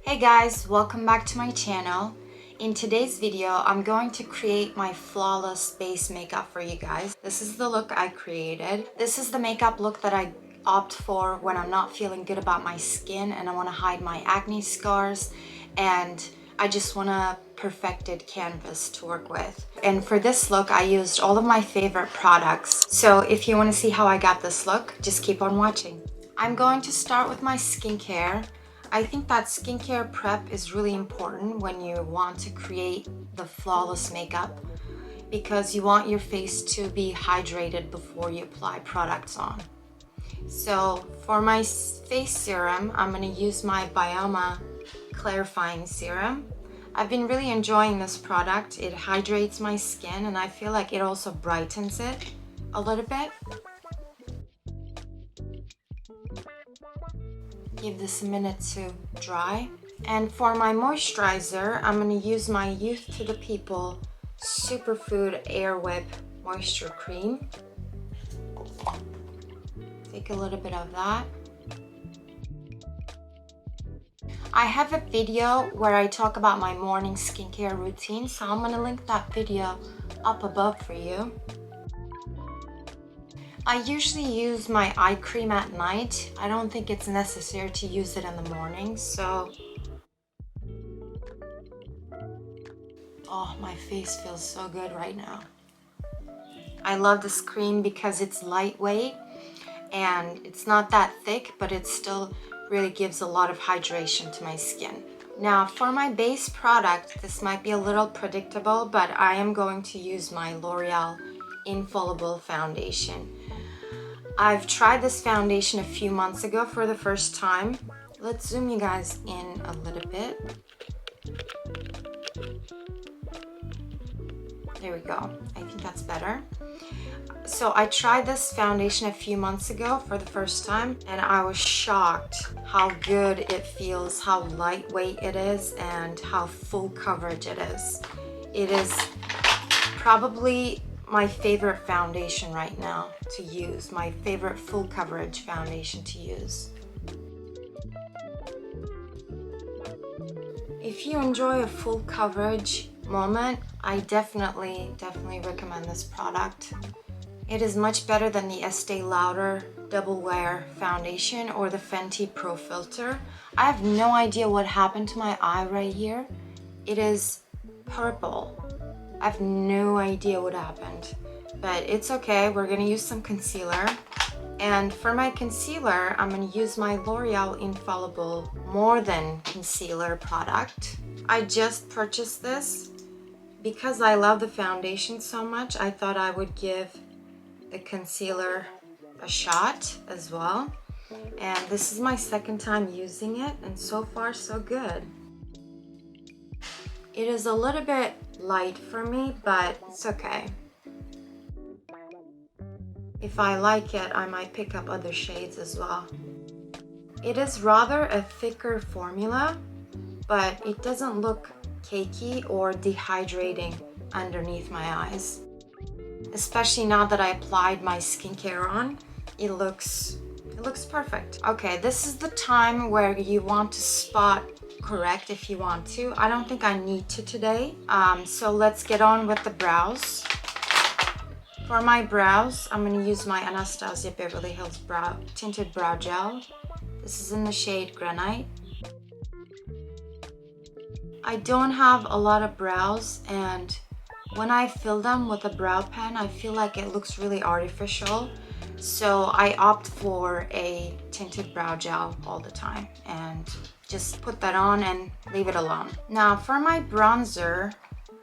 Hey guys, welcome back to my channel. In today's video, I'm going to create my flawless base makeup for you guys. This is the look I created. This is the makeup look that I opt for when I'm not feeling good about my skin and I want to hide my acne scars and I just want a perfected canvas to work with. And for this look, I used all of my favorite products. So if you want to see how I got this look, just keep on watching. I'm going to start with my skincare. I think that skincare prep is really important when you want to create the flawless makeup because you want your face to be hydrated before you apply products on. So for my face serum, I'm going to use my Bioma Clarifying Serum. I've been really enjoying this product. It hydrates my skin and I feel like it also brightens it a little bit. Give this a minute to dry. And for my moisturizer, I'm going to use my Youth to the People Superfood Air Whip Moisture Cream. Take a little bit of that. I have a video where I talk about my morning skincare routine, so I'm going to link that video up above for you. I usually use my eye cream at night. I don't think it's necessary to use it in the morning, so... Oh, my face feels so good right now. I love this cream because it's lightweight and it's not that thick, but it still really gives a lot of hydration to my skin. Now for my base product, this might be a little predictable, but I am going to use my L'Oreal Infallible foundation. I've tried this foundation a few months ago for the first time. Let's zoom you guys in a little bit. There we go. I think that's better. So I tried this foundation a few months ago for the first time and I was shocked how good it feels, how lightweight it is, and how full coverage it is. It is probably my favorite foundation right now to use, my favorite full coverage foundation to use. If you enjoy a full coverage moment, I definitely recommend this product. It is much better than the Estee Lauder Double Wear foundation or the Fenty Pro Filter. I have no idea what happened to my eye right here. It is purple. I have no idea what happened, but it's okay. We're gonna use some concealer. And for my concealer, I'm gonna use my L'Oreal Infallible More Than Concealer product. I just purchased this because I love the foundation so much. I thought I would give the concealer a shot as well. And this is my second time using it, and so far so good. It is a little bit light for me, but it's okay. If I like it, I might pick up other shades as well. It is rather a thicker formula, but it doesn't look cakey or dehydrating underneath my eyes. Especially now that I applied my skincare on, it looks perfect. Okay, this is the time where you want to spot correct if you want to. I don't think I need to today. So let's get on with the brows. For my brows, I'm going to use my Anastasia Beverly Hills Tinted Brow Gel. This is in the shade Granite. I don't have a lot of brows, and when I fill them with a brow pen, I feel like it looks really artificial. So I opt for a tinted brow gel all the time and just put that on and leave it alone. Now for my bronzer,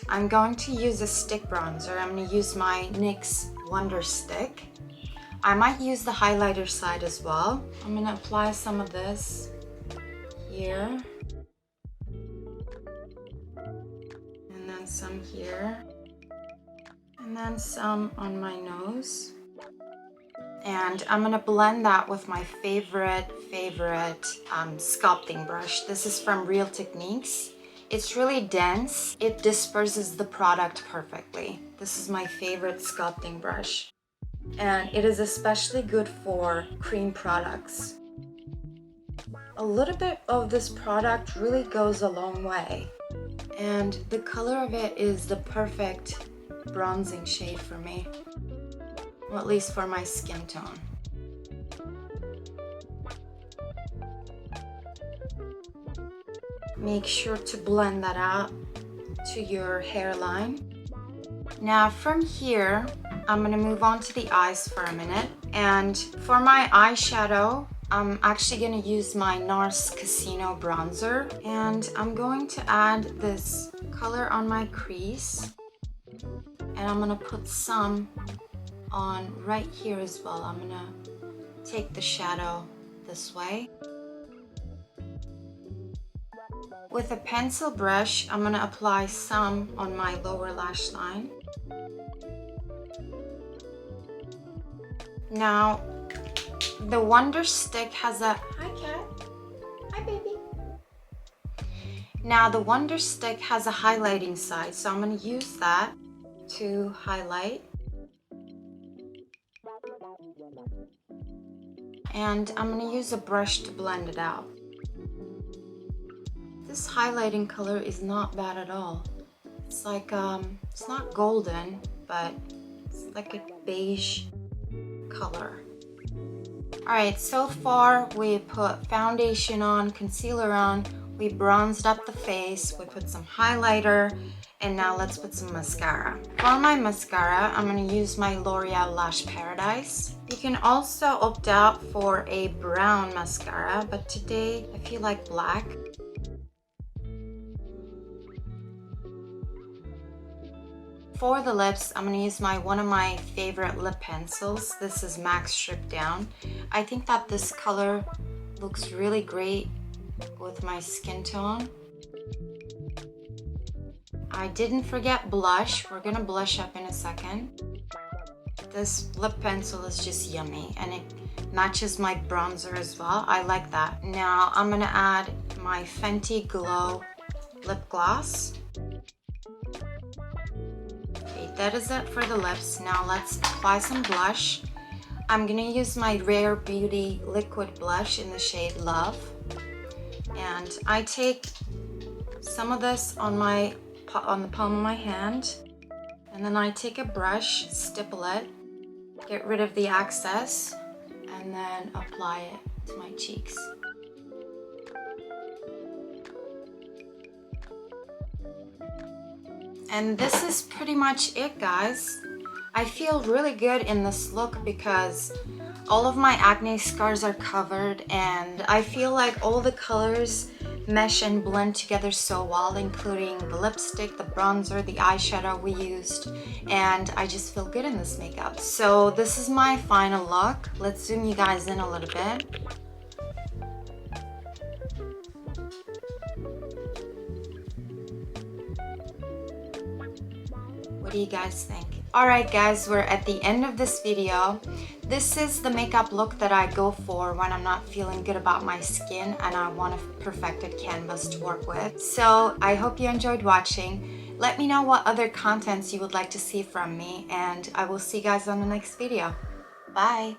I'm going to use a stick bronzer. I'm going to use my NYX Wonder Stick. I might use the highlighter side as well. I'm going to apply some of this here. And then some here. And then some on my nose. And I'm gonna blend that with my favorite sculpting brush. This is from Real Techniques. It's really dense. It disperses the product perfectly. This is my favorite sculpting brush. And it is especially good for cream products. A a little bit of this product really goes a long way. And the color of it is the perfect bronzing shade for me. Well, at least for my skin tone. Make sure to blend that out to your hairline. Now from here, I'm gonna move on to the eyes for a minute. And for my eyeshadow, I'm actually gonna use my NARS Casino bronzer. And I'm going to add this color on my crease. And I'm gonna put some on right here as well. I'm gonna take the shadow this way. With a pencil brush, I'm gonna apply some on my lower lash line. Now, the Wonder Stick has a, hi cat, hi baby. Now the Wonder Stick has a highlighting side, so I'm gonna use that to highlight. And I'm gonna use a brush to blend it out. This highlighting color is not bad at all. It's like, it's not golden, but it's like a beige color. Alright, so far we put foundation on, concealer on, we bronzed up the face, we put some highlighter, and now let's put some mascara. For my mascara, I'm going to use my L'Oreal Lash Paradise. You can also opt out for a brown mascara, but today I feel like black. For the lips, I'm going to use one of my favorite lip pencils. This is MAC Strip Down. I think that this color looks really great with my skin tone. I didn't forget blush. We're going to blush up in a second. This lip pencil is just yummy and it matches my bronzer as well. I like that. Now I'm going to add my Fenty Glow lip gloss. That is it for the lips. Now let's apply some blush. I'm gonna use my Rare Beauty liquid blush in the shade Love. And I take some of this on the palm of my hand. And then I take a brush, stipple it, get rid of the excess, and then apply it to my cheeks. And this is pretty much it, guys. I feel really good in this look because all of my acne scars are covered and I feel like all the colors mesh and blend together so well, including the lipstick, the bronzer, the eyeshadow we used, and I just feel good in this makeup. So this is my final look. Let's zoom you guys in a little bit. What do you guys think? Alright guys, we're at the end of this video. This is the makeup look that I go for when I'm not feeling good about my skin and I want a perfected canvas to work with. So I hope you enjoyed watching. Let me know what other contents you would like to see from me and I will see you guys on the next video. Bye!